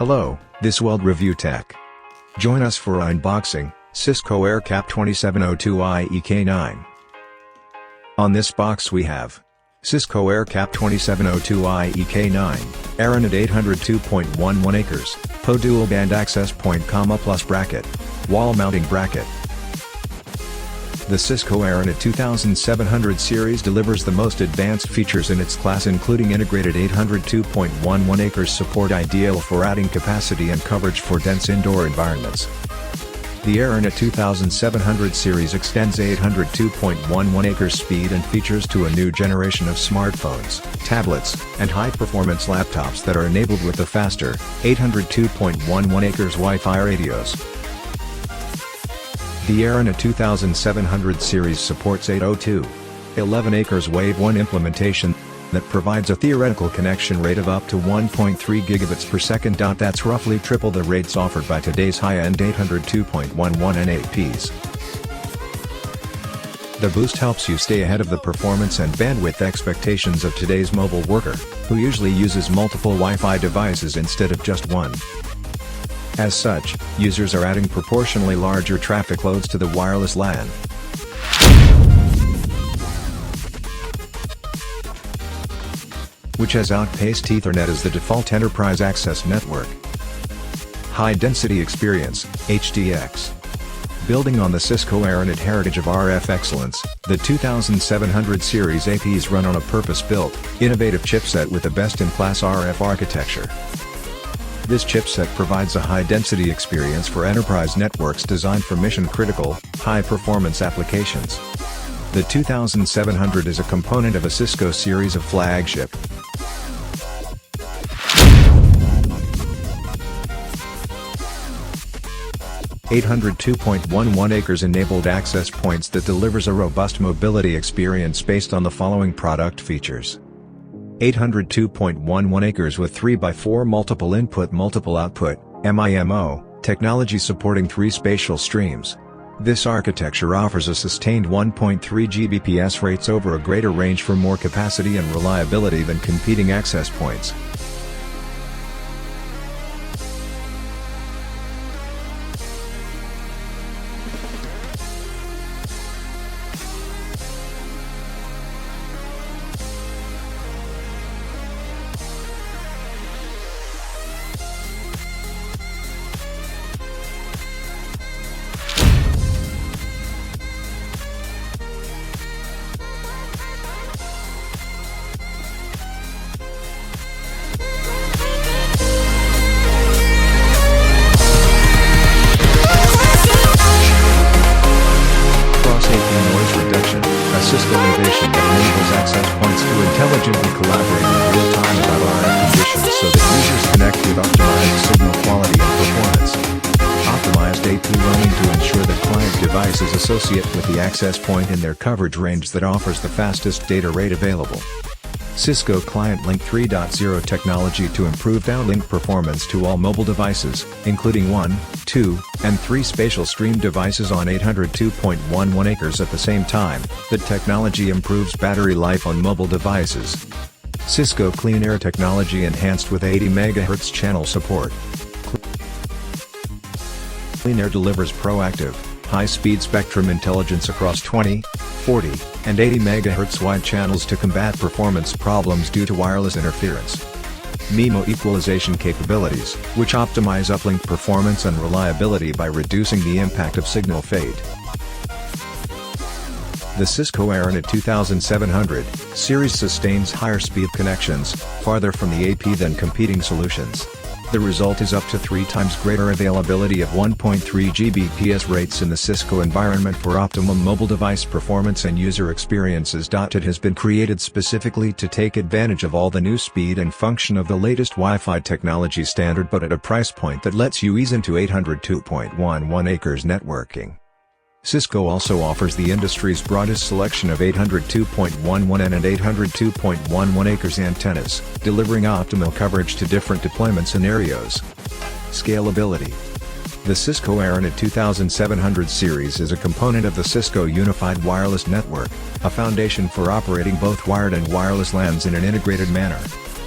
Hello, this World Review Tech. Join us for our unboxing, Cisco AIR-CAP2702I-E-K9. On this box we have Cisco AIR-CAP2702I-E-K9, Aironet 802.11 acres, PO dual band access point, plus bracket, wall mounting bracket. The Cisco Aironet 2700 series delivers the most advanced features in its class, including integrated 802.11 acres support, ideal for adding capacity and coverage for dense indoor environments. The Aironet 2700 series extends 802.11 acres speed and features to a new generation of smartphones, tablets, and high-performance laptops that are enabled with the faster 802.11 acres Wi-Fi radios. The Aironet 2700 series supports 802.11 acres Wave 1 implementation that provides a theoretical connection rate of up to 1.3 gigabits per second. That's roughly triple the rates offered by today's high-end 802.11 NAPs. The boost helps you stay ahead of the performance and bandwidth expectations of today's mobile worker, who usually uses multiple Wi-Fi devices instead of just one. As such, users are adding proportionally larger traffic loads to the wireless LAN. Which has outpaced Ethernet as the default enterprise access network. High-density experience, HDX. Building on the Cisco Aironet heritage of RF excellence, the 2700 series APs run on a purpose-built, innovative chipset with a best-in-class RF architecture. This chipset provides a high-density experience for enterprise networks designed for mission-critical, high-performance applications. The 2700 is a component of a Cisco series of flagship 802.11 acres enabled access points that delivers a robust mobility experience based on the following product features. 802.11 acres with 3x4 multiple input multiple output, MIMO, technology supporting 3 spatial streams. This architecture offers a sustained 1.3 Gbps rates over a greater range for more capacity and reliability than competing access points. Cisco innovation that enables access points to intelligently collaborate in real time about RF conditions so that users connect with optimized signal quality and performance. Optimized AP roaming to ensure that client devices associate with the access point in their coverage range that offers the fastest data rate available. Cisco ClientLink 3.0 technology to improve downlink performance to all mobile devices, including 1, 2, and 3 spatial stream devices on 802.11 acres at the same time. The technology improves battery life on mobile devices. Cisco CleanAir technology enhanced with 80 MHz channel support. CleanAir delivers proactive, high-speed spectrum intelligence across 20, 40, and 80 MHz wide channels to combat performance problems due to wireless interference. MIMO equalization capabilities, which optimize uplink performance and reliability by reducing the impact of signal fade. The Cisco Aironet 2700 series sustains higher speed connections, farther from the AP than competing solutions. The result is up to 3 times greater availability of 1.3 Gbps rates in the Cisco environment for optimum mobile device performance and user experiences. It has been created specifically to take advantage of all the new speed and function of the latest Wi-Fi technology standard, but at a price point that lets you ease into 802.11 acres networking. Cisco also offers the industry's broadest selection of 802.11 and 802.11 acres antennas, delivering optimal coverage to different deployment scenarios. Scalability. The Cisco Aironet 2700 series is a component of the Cisco Unified Wireless Network, a foundation for operating both wired and wireless LANs in an integrated manner.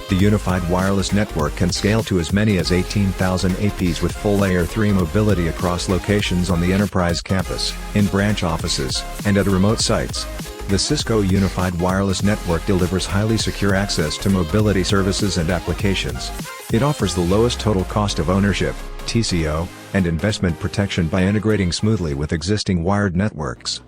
The unified wireless network can scale to as many as 18,000 APs with full Layer 3 mobility across locations on the enterprise campus, in branch offices, and at remote sites. The Cisco Unified Wireless Network delivers highly secure access to mobility services and applications. It offers the lowest total cost of ownership, TCO, and investment protection by integrating smoothly with existing wired networks.